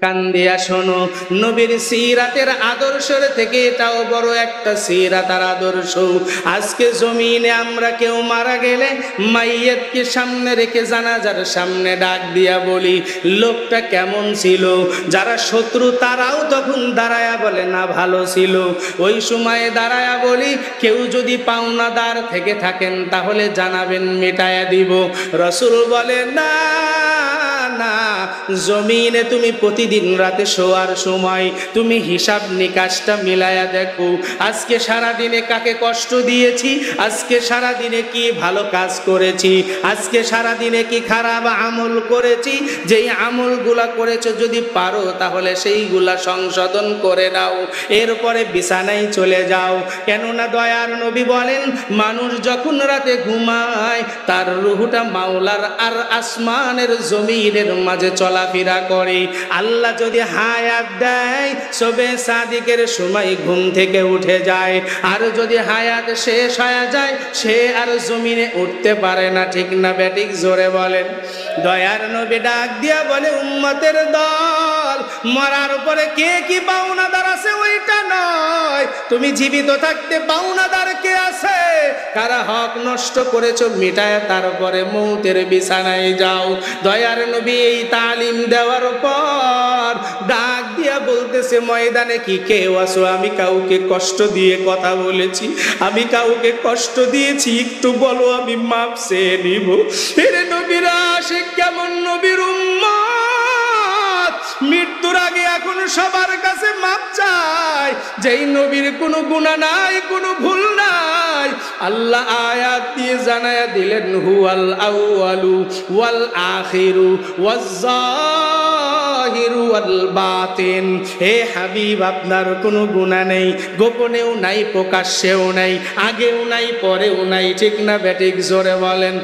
কান দিয়া শোনো, নবীর সিরাতের আদর্শের থেকে এটাও বড় একটা সিরাত আর আদর্শ। আজকে জমিনে আমরা কেউ মারা গেলে মাইয়াতকে সামনে রেখে জানাজার সামনে ডাক দিয়া বলি লোকটা কেমন ছিল। যারা শত্রু তারাও তখন দাঁড়ায়া বলে না ভালো ছিল। ওই সময়ে দাঁড়ায়া বলি কেউ যদি পাওনাদার থেকে থাকেন তাহলে জানাবেন, মেটায়া দিব। রাসূল বলে না না, জমিনে তুমি প্রতিদিন রাতে শোয়ার সময় তুমি হিসাব নিকাশটা মিলায়া দেখো, আজকে সারা দিনে কাকে কষ্ট দিয়েছি, আজকে সারা দিনে কি ভালো কাজ করেছি, আজকে সারা দিনে কি খারাপ আমল করেছি। যেই আমলগুলা করেছো যদি পারো তাহলে সেইগুলা সংশোধন করে নাও, এরপরে বিছানায় চলে যাও। কেননা দয়ার নবী বলেন মানুষ যখন রাতে ঘুমায় তার রুহটা মাওলার আর আসমানের জমিনের মাঝে চলাফেরা করে। আল্লাহ যদি হায়াত দেয় সবে সাদিকের সময় ঘুম থেকে উঠে যায়, আর যদি হায়াত শেষ হয়ে যায় সে আর জমিনে উঠতে পারে না। ঠিক না বেঠিক? জোরে বলেন। দয়ার নবী ডাক দিয়া বলে উম্মতের দল, মরার পরে কে কি পাওনাদার আছে ওইটা নয়, তুমি জীবিত থাকতে পাওনাদার কে আছে, কারা হক নষ্ট করেছো মিটায় তারপরে মৌতের বিছানায় যাও। দয়ার নবী এই তালিম দেওয়ার পর ডাক দিয়া বলতেছে ময়দানে কি কেউ আছো, আমি কাউকে কষ্ট দিয়ে কথা বলেছি, আমি কাউকে কষ্ট দিয়েছি একটু বলো, আমি মাপ চেয়ে নিব। এরে নবীরা সে কেমন নবীর উম্মত, মৃত্যুর আগে এখন সবার কাছে মাপ চায়। যেই নবীর কোনো গুনাহ নাই, কোনো ভুল নাই, আল্লাহ আয়াত দিয়ে জানায়া দিলেন হুয়াল আউয়ালু ওয়াল আখিরু ওয়াজ জাহিরু ওয়াল বাতিন। হে হাবিব আপনার কোনো গুনাহ নেই, গোপনেও নাই প্রকাশ্যেও নাই, আগেও নাই পরেও নাই। ঠিক না বেঠিক? জোরে বলেন।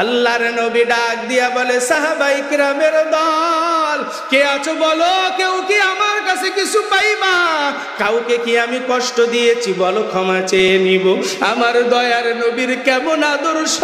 আল্লাহর নবী ডাক দিয়া বলে সাহাবায়ে কিরামের দল কে আছো বলো, কেউ কি আমার কাছে কিছু পাইবা, কাউকে কি আমি কষ্ট দিয়েছি বলো, ক্ষমা চেয়ে নিব। আমার দয়ার নবীর কেমন আদর্শ।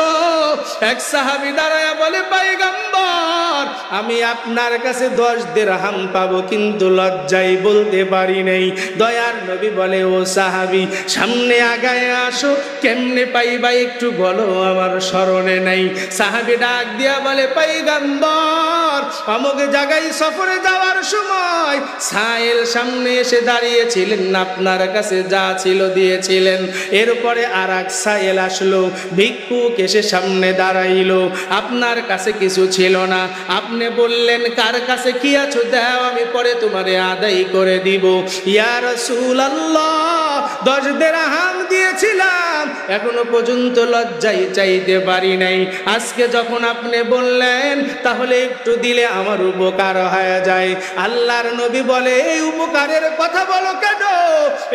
এক সাহাবী দাঁড়ায়া বলে পয়গম্বর আমি আপনার কাছে 10 দিরহাম পাবো কিন্তু লজ্জায় বলতে পারি নাই। দয়ার নবী বলে ও সাহাবী সামনে আগায় আসো, কেমনে পাইবা একটু বলো, আমার স্মরণে নাই। সাহাবী ডাক দিয়া বলে পয়গম্বর অমুক জায়গায় সফরে যাওয়ার সময় সাইল সামনে এসে দাঁড়িয়েছিলেন, আপনার কাছে যা ছিল দিয়েছিলেন। এরপরে আর এক সাইল আসলো, ভিক্ষুক এসে সামনে দাঁড়াইলো, আপনার কাছে কিছু ছিল না, আপনি বললেন কার কাছে কি আছো দাও, আমি পরে তোমারে আদায় করে দিব। ইয়া রাসূলুল্লাহ 10 দিরহাম দিয়েছিলাম, এখনো পর্যন্ত লজ্জায় চাইতে পারি নাই। আজকে যখন আপনি বললেন তাহলে একটু দিলে আমার উপকার হয়ে যায়। আল্লাহর নবী বলে এই উপকারের কথা বলো কেন,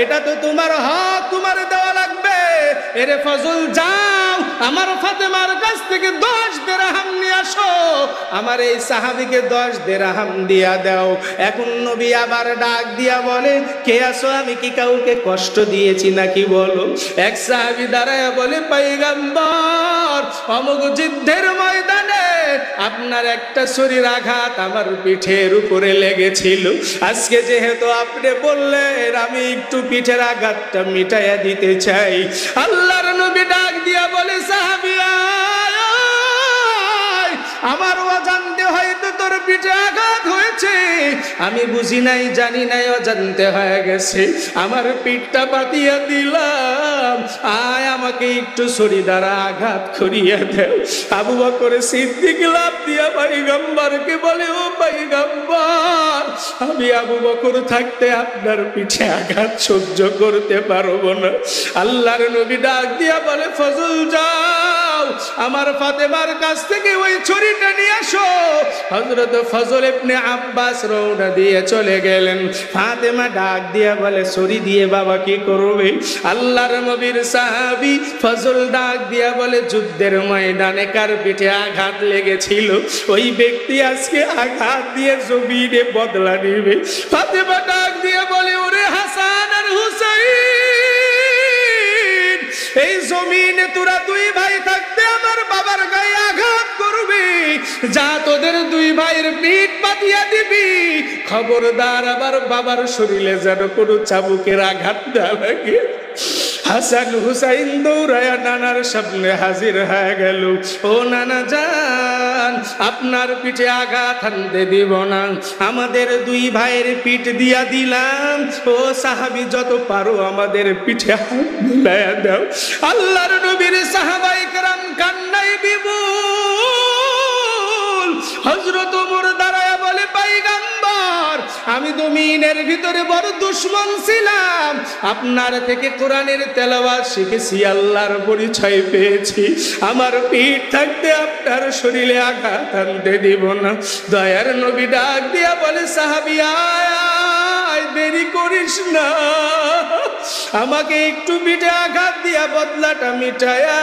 এটা তো তোমার হক, তোমার দেওয়া লাগবে। এরে ফজল যাও আমার ফাতেমার কাছ থেকে 10 দিরহাম নিয়ে আসো, আমার এই সাহাবীকে 10 দিরহাম দিয়া দাও। এখন নবী আবার ডাক দিয়া বলে কে আছো, আমি কি কাউকে কষ্ট দিয়েছি নাকি বলো। এক সাহাবী দাঁড়ায় বলে পয়গম্বর অমুক যুদ্ধের ময়দানে আপনার একটা শরীর আঘাত আমার পিঠের উপরে লেগেছিল, আজকে যেহেতু আপনি বললেন আমি একটু পিঠের আঘাতটা মিটাইয়া দিতে চাই। আল্লাহর নবী ডাক দিয়া বলে সাহাবী আমার অজান্তে হয়তো তোর পিঠে আঘাত হয়েছে, আমি বুঝি নাই জানি নাই, অজান্তে হয়ে গেছে, আমার পিঠটা পাতিয়া দিলাম, আয় আমাকে একটু ছুরি দ্বারা আঘাত করিয়া দেও। আবু বকর সিদ্দিক লাফ দিয়া পয়গম্বরকে বলে ও পয়গম্বর আমি আবু বকর থাকতে আপনার পিঠে আঘাত সহ্য করতে পারবো না। আল্লাহর নবী ডাক দিয়া বলে ফজল যাও আমার ফাতেমার কাছ থেকে ওই ছুরিটা নিয়ে আসো। হযরত ফজল ইবনে আব্বাস রওনা দিয়ে চলে গেলেন। ফাতেমা ডাক দিয়া বলে ছুরি দিয়ে বাবা কি করবে। আল্লাহর নবীর সাহাবী ফজল ডাক দিয়া বলে যুদ্ধের ময়দানে কার পিঠে আঘাত লেগেছিল ওই ব্যক্তি আজকে আঘাত দিয়ে জমিনে বদলা নেবে। ফাতেমা ডাক দিয়া বলে ওরে হাসান আর হুসাইন, এই জমিনে তোরা দুই ভাই থাকতে আমার বাবার গায়ে আঘাত করবি, যা তোদের দুই ভাইয়ের পিঠ পাতিয়া দিবি, খবরদার আবার বাবার শরীরে যেন কোনো চাবুকের আঘাত না লাগে। হাসান হুসাইন দৌড়ায়া নানার সামনে হাজির হয়ে গেল। ও নানা জান, আপনার পিঠে আঘাত আনতে দিব না, আমাদের দুই ভাইয়ের পিঠ দিয়া দিলাম। ও সাহাবী, যত পারো আমাদের পিঠে হাত মিলায়া দাও। আল্লাহর নবীর সাহাবায়ে কেরাম কান্নায় বিভোর। হযরত ওমর দাঁড়ায়া বলে, পয়গম্বর, আমি জমিনের ভিতরে বড় দুশমন ছিলাম, আপনার থেকে কোরআনের তেলাওয়াত শিখেছি, আল্লাহর পরিচয় পেয়েছি, আমার পিঠ থাকতে আপনার শরীরে আঘাত আনতে দিব না। দয়ার নবী ডাক দিয়া বলে, সাহাবী আয়, দেরি করিস না, আমাকে একটু পিঠে আঘাত দিয়া বদলাটা মিটায়া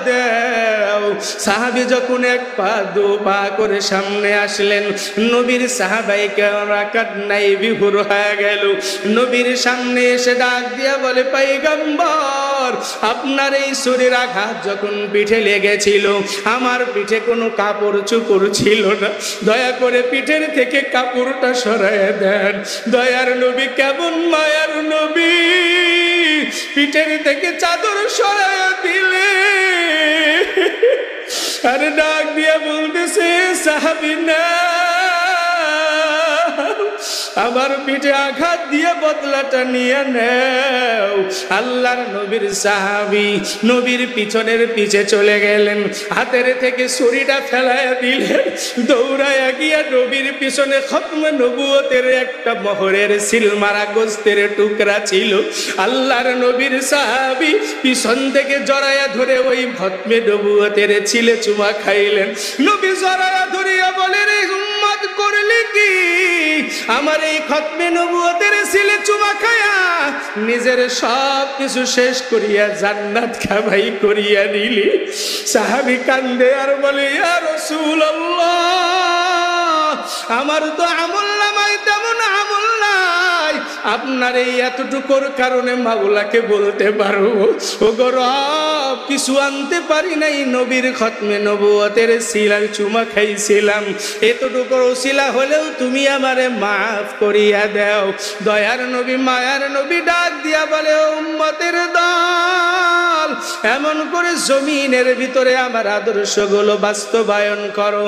দেও। সাহাবী যখন এক পা দু পা করে সামনে আসলেন, নবীর সাহাবায়ে কেরামরা কান্নায় বিভোর হয়ে গেল। নবীর সামনে এসে ডাক দিয়া বলে, পয়গম্বর, আপনার এই শরীর আঘাত যখন পিঠে লেগেছিল, আমার পিঠে কোনো কাপড় চোপড় ছিল না, দয়া করে পিঠের থেকে কাপড়টা সরাইয়া দেন। দয়ার নবী কেমন মায়ার নবী, পিঠের থেকে চাদর সরাইয়া দিলে। আর ডাক দিয়া বলতেছে, সাহাবী না, আমার পিঠে আঘাত দিয়ে বদলাটা নিয়ে নেও। আল্লাহর নবীর সাহাবী নবীর পিছনের পিছে চলে গেলেন, হাতের থেকে ছুরিটা ফেলাইয়া দিলেন, দৌড়াইয়া গিয়া নবীর পিছনে খতমে নবুয়তের একটা মোহরের সিলমারা গোস্তের টুকরা ছিল। আল্লাহর নবীর সাহাবী পিছন থেকে জড়াইয়া ধরে ওই খতমে নবুয়তের ছিলে চুমা খাইলেন। নবী জড়াইয়া ধরিয়া বলে, রে উম্মত, করলি কি? আমার এই খতমে নবুয়তের ছিলে চুমা খায়া নিজের সব কিছু শেষ করিয়া জান্নাত কামাই করিয়া নিলি। সাহাবী কান্দে আর বলে, ইয়া রাসূলুল্লাহ, আমার তো আমল নামায় তেমন আমল নাই, আপনার এই এতটুকুর কারণে মাওলাকে বলতে পারবো, ও গো রব, কিছু আনতে পারি নাই, নবীর খতমে নবুয়তের সিলা চুমা খাইছিলাম, এতটুকুর ওসিলা হলেও তুমি আমারে মাফ করিয়া দাও। দয়ার নবী মায়ার নবী ডাক দিয়া বলে, উম্মতের দল, এমন করে জমিনের ভিতরে আমার আদর্শগুলো বাস্তবায়ন করো।